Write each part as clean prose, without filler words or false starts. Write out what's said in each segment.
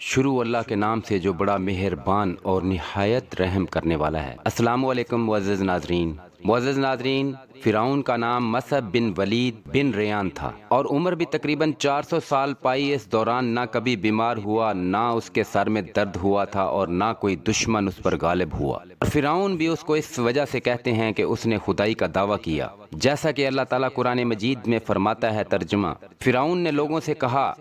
شروع اللہ کے نام سے جو بڑا مہربان اور نہایت رحم کرنے والا ہے۔ السلام علیکم معزز ناظرین، فرعون کا نام مصعب بن ولید بن ریان تھا اور عمر بھی تقریباً 400 سال پائی۔ اس دوران نہ کبھی بیمار ہوا، نہ اس کے سر میں درد ہوا تھا اور نہ کوئی دشمن اس پر غالب ہوا۔ اور فرعون بھی اس کو اس وجہ سے کہتے ہیں کہ اس نے خدائی کا دعویٰ کیا، جیسا کہ اللہ تعالیٰ قرآن مجید میں فرماتا ہے۔ ترجمہ: فرعون نے لوگوں سے کہا،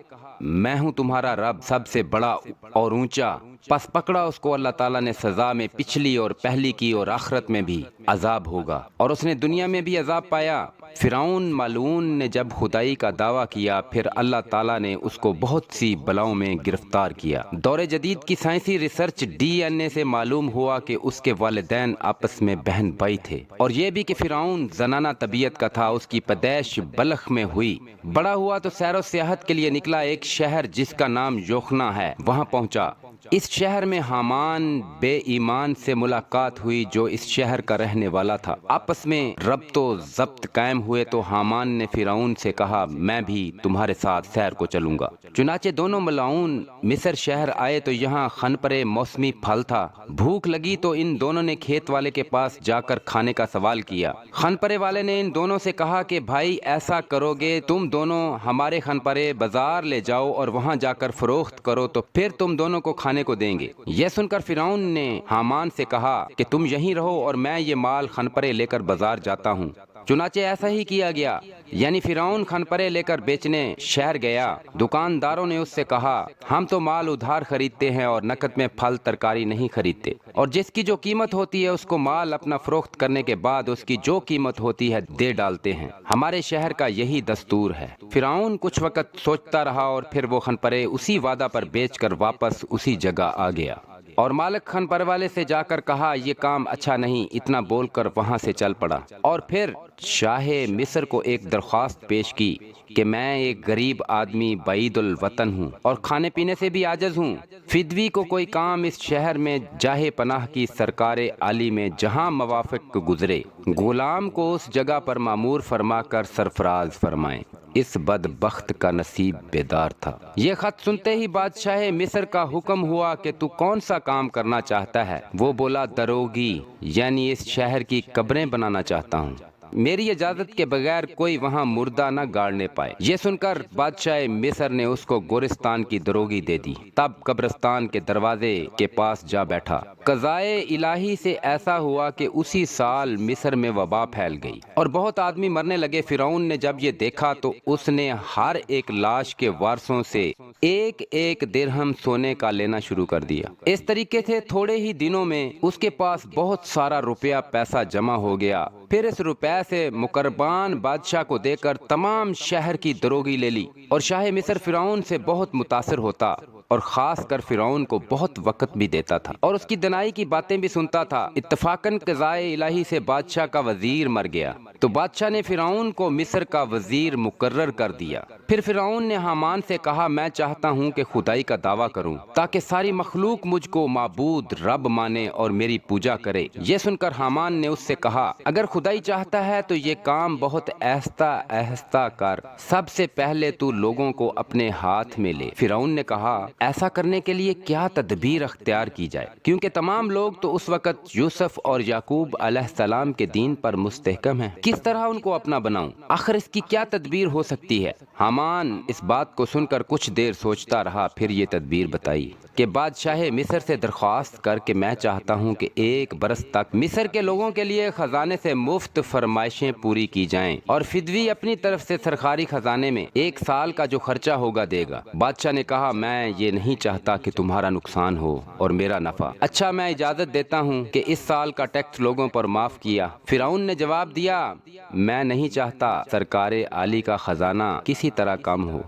میں ہوں تمہارا رب، سب سے بڑا اور اونچا۔ پس پکڑا اس کو اللہ تعالیٰ نے سزا میں، پچھلی اور پہلی کی، اور آخرت میں بھی عذاب ہوگا، اور اس نے دنیا میں بھی عذاب پایا۔ فرعون ملعون نے جب خدائی کا دعویٰ کیا، پھر اللہ تعالیٰ نے اس کو بہت سی بلاؤں میں گرفتار کیا۔ دور جدید کی سائنسی ریسرچ DNA سے معلوم ہوا کہ اس کے والدین آپس میں بہن بھائی تھے، اور یہ بھی کہ فرعون زنانہ طبیعت کا تھا۔ اس کی پیدائش بلخ میں ہوئی۔ بڑا ہوا تو سیر و سیاحت کے لیے نکلا۔ ایک شہر جس کا نام یوخنا ہے، وہاں پہنچا۔ اس شہر میں حامان بے ایمان سے ملاقات ہوئی جو اس شہر کا رہنے والا تھا۔ آپس میں ربط و ضبط قائم ہوئے تو حامان نے فرعون سے کہا، میں بھی تمہارے ساتھ سیر کو چلوں گا۔ چنانچہ دونوں ملعون مصر شہر آئے تو یہاں خنپرے موسمی پھل تھا۔ بھوک لگی تو ان دونوں نے کھیت والے کے پاس جا کر کھانے کا سوال کیا۔ خنپرے والے نے ان دونوں سے کہا کہ بھائی، ایسا کرو گے تم دونوں ہمارے خنپرے بازار لے جاؤ اور وہاں جا کر فروخت کرو تو پھر تم دونوں کو کھانے کو دیں گے۔ یہ سن کر فرعون نے حامان سے کہا کہ تم یہیں رہو اور میں یہ مال خنپرے لے کر بازار جاتا ہوں۔ چنانچہ ایسا ہی کیا گیا، یعنی فرعون خنپرے لے کر بیچنے شہر گیا۔ دکانداروں نے اس سے کہا، ہم تو مال ادھار خریدتے ہیں اور نقد میں پھل ترکاری نہیں خریدتے، اور جس کی جو قیمت ہوتی ہے اس کو مال اپنا فروخت کرنے کے بعد اس کی جو قیمت ہوتی ہے دے ڈالتے ہیں۔ ہمارے شہر کا یہی دستور ہے۔ فرعون کچھ وقت سوچتا رہا اور پھر وہ خنپرے اسی وعدہ پر بیچ کر واپس اسی جگہ آ گیا، اور مالک خنپرے والے سے جا کر کہا، یہ کام اچھا نہیں، اتنا بول کر وہاں سے چل پڑا، اور پھر شاہ مصر کو ایک درخواست پیش کی کہ میں ایک غریب آدمی بعید الوطن ہوں اور کھانے پینے سے بھی عاجز ہوں۔ فدوی کو کوئی کام اس شہر میں جاہ پناہ کی سرکار عالی میں جہاں موافق گزرے، غلام کو اس جگہ پر معمور فرما کر سرفراز فرمائیں۔ اس بدبخت کا نصیب بیدار تھا۔ یہ خط سنتے ہی بادشاہ مصر کا حکم ہوا کہ تو کون سا کام کرنا چاہتا ہے؟ وہ بولا، دروگی، یعنی اس شہر کی قبریں بنانا چاہتا ہوں۔ میری اجازت کے بغیر کوئی وہاں مردہ نہ گاڑنے پائے۔ یہ سن کر بادشاہ مصر نے اس کو گورستان کی دروگی دے دی۔ تب قبرستان کے دروازے کے پاس جا بیٹھا۔ قضائے الہی سے ایسا ہوا کہ اسی سال مصر میں وبا پھیل گئی اور بہت آدمی مرنے لگے۔ فرعون نے جب یہ دیکھا تو اس نے ہر ایک لاش کے وارثوں سے ایک ایک درہم سونے کا لینا شروع کر دیا۔ اس طریقے سے تھوڑے ہی دنوں میں اس کے پاس بہت سارا روپیہ پیسہ جمع ہو گیا۔ پھر اس روپے سے مقربان بادشاہ کو دے کر تمام شہر کی دروگی لے لی، اور شاہ مصر فرعون سے بہت متاثر ہوتا اور خاص کر فرعون کو بہت وقت بھی دیتا تھا اور اس کی دنائی کی باتیں بھی سنتا تھا۔ اتفاقاً قضائے الہی سے بادشاہ کا وزیر مر گیا تو بادشاہ نے فرعون کو مصر کا وزیر مقرر کر دیا۔ پھر فرعون نے حامان سے کہا، میں چاہتا ہوں کہ خدائی کا دعویٰ کروں تاکہ ساری مخلوق مجھ کو معبود رب مانے اور میری پوجا کرے۔ یہ سن کر حامان نے اس سے کہا، اگر خدائی چاہتا ہے تو یہ کام بہت آہستہ آہستہ کر، سب سے پہلے تو لوگوں کو اپنے ہاتھ میں لے۔ فرعون نے کہا، ایسا کرنے کے لیے کیا تدبیر اختیار کی جائے، کیونکہ تمام لوگ تو اس وقت یوسف اور یعقوب علیہ السلام کے دین پر مستحکم ہیں، کس طرح ان کو اپنا بناؤں؟ آخر اس کی کیا تدبیر ہو سکتی ہے؟ حامان اس بات کو سن کر کچھ دیر سوچتا رہا، پھر یہ تدبیر بتائی کہ بادشاہ مصر سے درخواست کر کہ میں چاہتا ہوں کہ 1 برس تک مصر کے لوگوں کے لیے خزانے سے مفت فرمائشیں پوری کی جائیں، اور فدوی اپنی طرف سے سرکاری خزانے میں 1 سال کا جو خرچہ ہوگا دے گا۔ بادشاہ نے کہا، میں یہ نہیں چاہتا کہ تمہارا نقصان ہو اور میرا نفع۔ اچھا، میں اجازت دیتا ہوں کہ اس سال کا ٹیکس لوگوں پر معاف کیا۔ فرعون نے جواب دیا، میں نہیں چاہتا سرکار عالی کا خزانہ کسی طرح کم ہو۔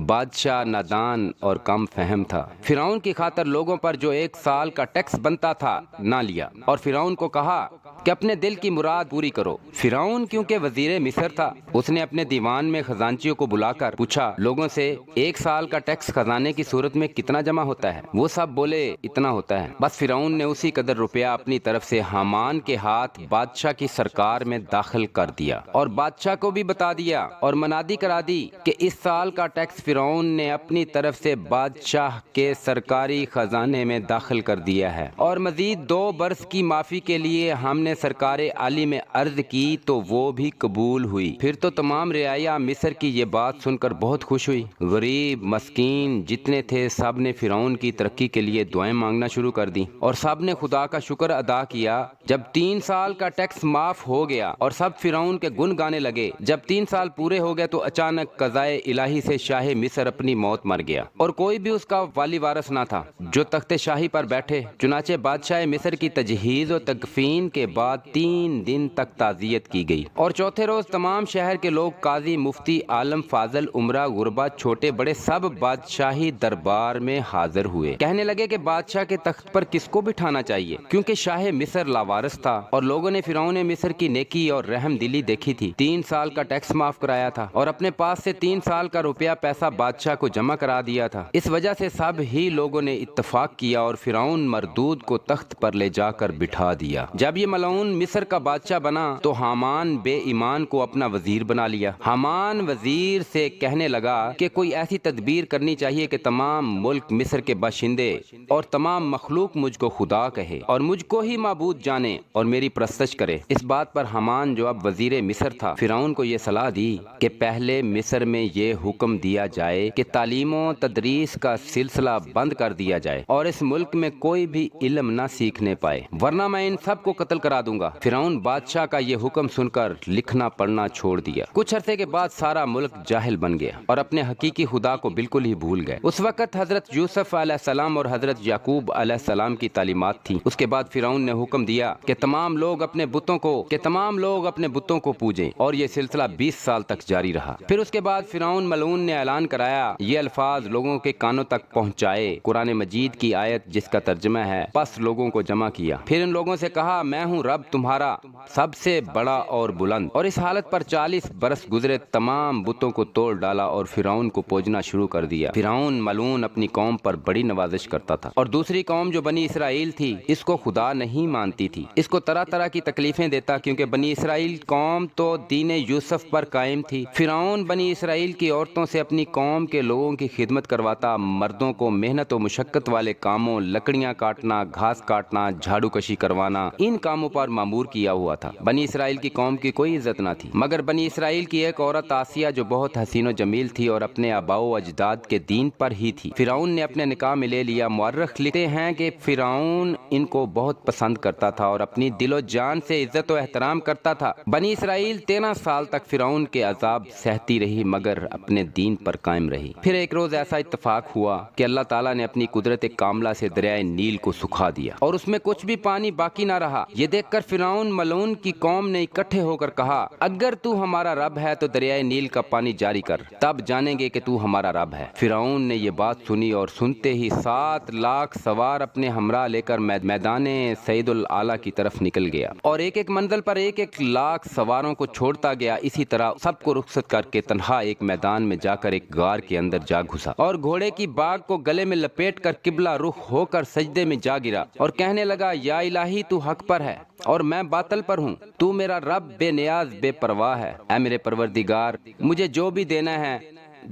بادشاہ نادان اور کم فہم تھا۔ فرعون کی خاطر لوگوں پر جو 1 سال کا ٹیکس بنتا تھا نہ لیا، اور فرعون کو کہا، کہ اپنے دل کی مراد پوری کرو۔ فرعون کیونکہ وزیر مصر تھا، اس نے اپنے دیوان میں خزانچیوں کو بلا کر پوچھا لوگوں سے 1 سال کا ٹیکس خزانے کی صورت میں کتنا جمع ہوتا ہے؟ وہ سب بولے اتنا ہوتا ہے۔ بس فرعون نے اسی قدر روپیہ اپنی طرف سے حامان کے ہاتھ بادشاہ کی سرکار میں داخل کر دیا اور بادشاہ کو بھی بتا دیا اور منادی کرا دی کہ اس سال کا ٹیکس فرعون نے اپنی طرف سے بادشاہ کے سرکاری خزانے میں داخل کر دیا ہے، اور مزید 2 برس کی معافی کے لیے ہم نے سرکار عالی میں عرض کی تو وہ بھی قبول ہوئی۔ پھر تو تمام رعایا مصر کی یہ بات سن کر بہت خوش ہوئی۔ غریب مسکین جتنے تھے سب نے فرعون کی ترقی کے لیے دعائیں مانگنا شروع کر دی، اور سب نے خدا کا شکر ادا کیا۔ جب 3 سال کا ٹیکس معاف ہو گیا اور سب فرعون کے گن گانے لگے، جب 3 سال پورے ہو گئے تو اچانک قضائے الہی سے شاہ مصر اپنی موت مر گیا، اور کوئی بھی اس کا والی وارث نہ تھا جو تخت شاہی پر بیٹھے۔ چنانچہ بادشاہ مصر کی تجہیز و تکفین کے بعد 3 دن تک تعزیت کی گئی، اور چوتھے روز تمام شہر کے لوگ، قاضی، مفتی، عالم فاضل، عمرہ، غربا، چھوٹے بڑے، سب بادشاہی دربار میں حاضر ہوئے۔ کہنے لگے کہ بادشاہ کے تخت پر کس کو بٹھانا چاہیے، کیونکہ شاہ مصر لاوارث تھا، اور لوگوں نے فرعون مصر کی نیکی اور رحم دلی دیکھی تھی۔ 3 سال کا ٹیکس معاف کرایا تھا اور اپنے پاس سے 3 سال کا روپیہ پیسہ بادشاہ کو جمع کرا دیا تھا۔ اس وجہ سے سب ہی لوگوں نے اتفاق کیا اور فرعون مردود کو تخت پر لے جا کر بٹھا دیا۔ جب یہ ملعون مصر کا بادشاہ بنا تو حامان بے ایمان کو اپنا وزیر بنا لیا۔ حامان وزیر سے کہنے لگا کہ کوئی ایسی تدبیر کرنی چاہیے کہ تمام ملک مصر کے باشندے اور تمام مخلوق مجھ کو خدا کہے اور مجھ کو ہی معبود جانے اور میری پرستش کرے۔ اس بات پر حامان جو اب وزیر مصر تھا فرعون کو یہ صلاح دی کہ پہلے مصر میں یہ حکم دیا جائے کہ تعلیم و تدریس کا سلسلہ بند کر دیا جائے اور اس ملک میں کوئی بھی علم نہ سیکھنے پائے، ورنہ میں ان سب کو قتل کرا دوں گا۔ فرعون بادشاہ کا یہ حکم سن کر لکھنا پڑھنا چھوڑ دیا۔ کچھ عرصے کے بعد سارا ملک جاہل بن گیا اور اپنے حقیقی خدا کو بالکل ہی بھول گئے۔ اس وقت حضرت یوسف علیہ السلام اور حضرت یعقوب علیہ السلام کی تعلیمات تھیں۔ اس کے بعد فرعون نے حکم دیا کہ تمام لوگ اپنے بتوں کو پوجیں، اور یہ سلسلہ 20 سال تک جاری رہا۔ پھر اس کے بعد فرعون ملعون نے اعلان کرایا، یہ الفاظ لوگوں کے کانوں تک پہنچائے، قرآن مجید کی آیت جس کا ترجمہ ہے، پس لوگوں کو جمع کیا، پھر ان لوگوں سے کہا میں ہوں رب تمہارا سب سے بڑا اور بلند، اور اس حالت پر 40 برس گزرے، تمام بتوں کو توڑ ڈالا اور فرعون کو پوجنا شروع کر دیا۔ فرعون ملعون اپنی قوم پر بڑی نوازش کرتا تھا، اور دوسری قوم جو بنی اسرائیل تھی اس کو خدا نہیں مانتی تھی، اس کو طرح طرح کی تکلیفیں دیتا، کیونکہ بنی اسرائیل قوم تو دین یوسف پر قائم تھی۔ فرعون بنی اسرائیل کی عورتوں سے اپنی قوم کے لوگوں کی خدمت کرواتا، مردوں کو محنت و مشقت والے کاموں، لکڑیاں کاٹنا، گھاس کاٹنا، جھاڑو کشی کروانا، ان کاموں پر مامور کیا ہوا تھا۔ بنی اسرائیل کی قوم کی کوئی عزت نہ تھی، مگر بنی اسرائیل کی ایک عورت آسیہ جو بہت حسین و جمیل تھی اور اپنے آباء و اجداد کے دین پر ہی تھی، فرعون نے اپنے نکاح میں لے لیا۔ مورخ لکھتے ہیں کہ فرعون ان کو بہت پسند کرتا تھا اور اپنی دل و جان سے عزت و احترام کرتا تھا۔ بنی اسرائیل 13 سال تک فرعون کے عذاب سہتی رہی مگر اپنے دین پر قائم رہی۔ پھر ایک روز ایسا اتفاق ہوا کہ اللہ تعالیٰ نے اپنی قدرت کاملہ سے دریائے نیل کو سکھا دیا اور اس میں کچھ بھی پانی باقی نہ رہا۔ یہ دیکھ کر فرعون ملعون کی قوم نے اکٹھے ہو کر کہا، اگر تو ہمارا رب ہے تو دریائے نیل کا پانی جاری کر، تب جانیں گے کہ تو ہمارا رب ہے۔ فرعون نے یہ بات سنی اور سنتے ہی 7 لاکھ سوار اپنے ہمراہ لے کر میدان سعید الاعلیٰ کی طرف نکل گیا اور ایک منزل پر 1 لاکھ سواروں کو چھوڑتا گیا۔ اسی طرح سب کو رخصت کر کے تنہا ایک میدان میں جا کر ایک غار کے اندر جا گھسا اور گھوڑے کی باگ کو گلے میں لپیٹ کر قبلہ رخ ہو کر سجدے میں جا گرا اور کہنے لگا، یا الہی تو حق پر ہے اور میں باطل پر ہوں، تو میرا رب بے نیاز بے پرواہ ہے۔ اے میرے پروردگار، مجھے جو بھی دینا ہے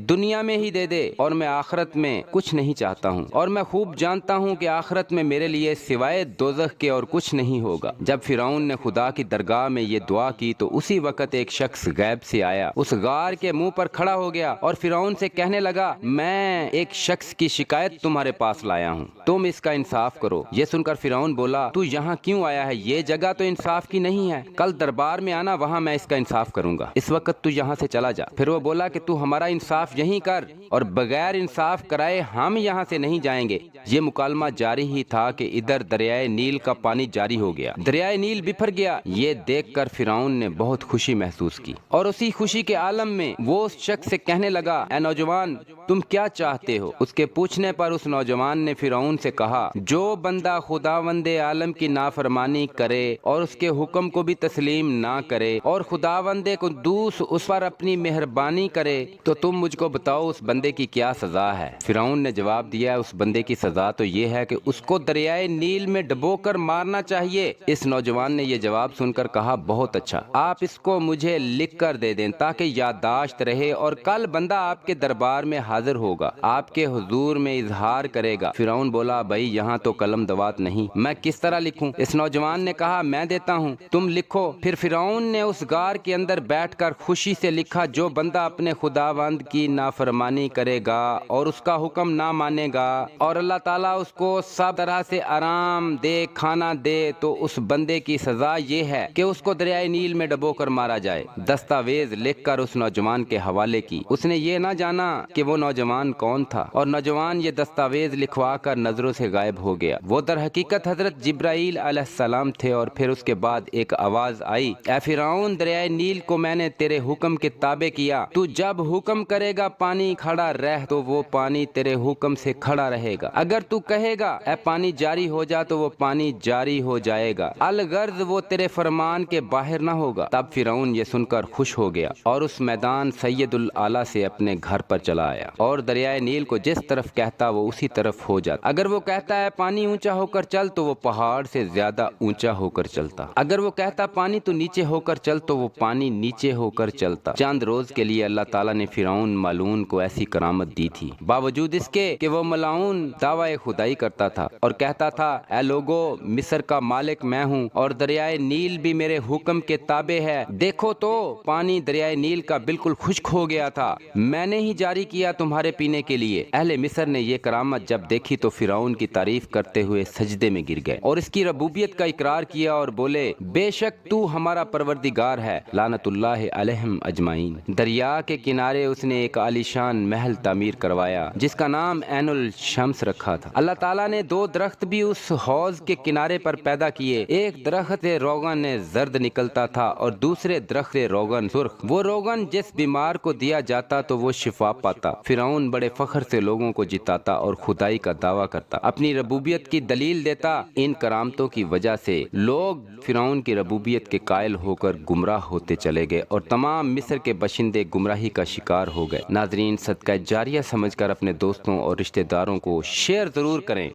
دنیا میں ہی دے دے اور میں آخرت میں کچھ نہیں چاہتا ہوں، اور میں خوب جانتا ہوں کہ آخرت میں میرے لیے سوائے دوزخ کے اور کچھ نہیں ہوگا۔ جب فرعون نے خدا کی درگاہ میں یہ دعا کی تو اسی وقت ایک شخص غیب سے آیا، اس غار کے منہ پر کھڑا ہو گیا اور فرعون سے کہنے لگا، میں ایک شخص کی شکایت تمہارے پاس لایا ہوں، تم اس کا انصاف کرو۔ یہ سن کر فرعون بولا، تو یہاں کیوں آیا ہے؟ یہ جگہ تو انصاف کی نہیں ہے، کل دربار میں آنا، وہاں میں اس کا انصاف کروں گا، اس وقت تو یہاں سے چلا جا۔ پھر وہ بولا کہ تو ہمارا انصاف انصاف یہیں کر اور بغیر انصاف کرائے ہم یہاں سے نہیں جائیں گے۔ یہ مکالمہ جاری ہی تھا کہ ادھر دریائے نیل کا پانی جاری ہو گیا، دریائے نیل بپھر گیا۔ یہ دیکھ کر فرعون نے بہت خوشی محسوس کی، اور اسی خوشی کے عالم میں وہ اس شخص سے کہنے لگا، اے نوجوان، تم کیا چاہتے ہو؟ اس کے پوچھنے پر اس نوجوان نے فرعون سے کہا، جو بندہ خداوند عالم کی نافرمانی کرے اور اس کے حکم کو بھی تسلیم نہ کرے اور خداوند قدوس اس پر اپنی مہربانی کرے تو تم مجھ کو بتاؤ اس بندے کی کیا سزا ہے؟ فرعون نے جواب دیا، اس بندے کی سزا تو یہ ہے کہ اس کو دریائے نیل میں ڈبو کر مارنا چاہیے۔ اس نوجوان نے یہ جواب سن کر کہا، بہت اچھا، آپ اس کو مجھے لکھ کر دے دیں تاکہ یادداشت رہے، اور کل بندہ آپ کے دربار میں حاضر ہوگا، آپ کے حضور میں اظہار کرے گا۔ فرعون بولا، بھائی یہاں تو قلم دوات نہیں، میں کس طرح لکھوں؟ اس نوجوان نے کہا، میں دیتا ہوں، تم لکھو۔ پھر فرعون نے اس غار کے اندر بیٹھ کر خوشی سے لکھا، جو بندہ اپنے خداوند کی نافرمانی کرے گا اور اس کا حکم نہ مانے گا اور اللہ تعالیٰ اس کو سب طرح سے آرام دے، کھانا دے، تو اس بندے کی سزا یہ ہے کہ اس کو دریائے نیل میں ڈبو کر مارا جائے۔ دستاویز لکھ کر اس نوجوان کے حوالے کی۔ اس نے یہ نہ جانا کہ وہ نوجوان کون تھا، اور نوجوان یہ دستاویز لکھوا کر نظروں سے غائب ہو گیا۔ وہ در حقیقت حضرت جبرائیل علیہ السلام تھے، اور پھر اس کے بعد ایک آواز آئی، اے فرعون، دریائے نیل کو میں نے تیرے حکم کے تابع کیا، تو جب حکم کرے گا پانی کھڑا رہ تو وہ پانی تیرے حکم سے کھڑا رہے گا، اگر تو کہے گا اے پانی جاری ہو جا تو وہ پانی جاری ہو جائے گا، الغرض وہ تیرے فرمان کے باہر نہ ہوگا۔ تب فرعون یہ سن کر خوش ہو گیا اور اس میدان سید الاعلیٰ سے اپنے گھر پر چلا آیا، اور دریائے نیل کو جس طرف کہتا وہ اسی طرف ہو جاتا۔ اگر وہ کہتا ہے پانی اونچا ہو کر چل تو وہ پہاڑ سے زیادہ اونچا ہو کر چلتا، اگر وہ کہتا پانی تو نیچے ہو کر چل تو وہ پانی نیچے ہو کر چلتا۔ چند روز کے لیے اللہ تعالیٰ نے فرعون ملعون کو ایسی کرامت دی تھی، باوجود اس کے کہ وہ ملعون دعوی خدائی کرتا تھا اور کہتا تھا، اے لوگو، مصر کا مالک میں ہوں اور دریائے نیل بھی میرے حکم کے تابع ہے، دیکھو تو پانی دریائے نیل کا بالکل خشک ہو گیا تھا، میں نے ہی جاری کیا تمہارے پینے کے لیے۔ اہل مصر نے یہ کرامت جب دیکھی تو فرعون کی تعریف کرتے ہوئے سجدے میں گر گئے اور اس کی ربوبیت کا اقرار کیا اور بولے، بے شک تو ہمارا پروردگار ہے، لعنت اللہ علیہم اجمعین۔ دریا کے کنارے اس نے ایک عالیشان محل تعمیر کروایا جس کا نام عین الشمس رکھا تھا۔ اللہ تعالیٰ نے دو درخت بھی اس حوض کے کنارے پر پیدا کیے، ایک درخت سے روغن زرد نکلتا تھا اور دوسرے درخت سے روغن سرخ، وہ روغن جس بیمار کو دیا جاتا تو وہ شفا پاتا۔ فرعون بڑے فخر سے لوگوں کو جتاتا اور خدائی کا دعویٰ کرتا، اپنی ربوبیت کی دلیل دیتا۔ ان کرامتوں کی وجہ سے لوگ فرعون کی ربوبیت کے قائل ہو کر گمراہ ہوتے چلے گئے اور تمام مصر کے باشندے گمراہی کا شکار ہو گئے۔ ناظرین، صدقہ جاریہ سمجھ کر اپنے دوستوں اور رشتہ داروں کو شیئر ضرور کریں۔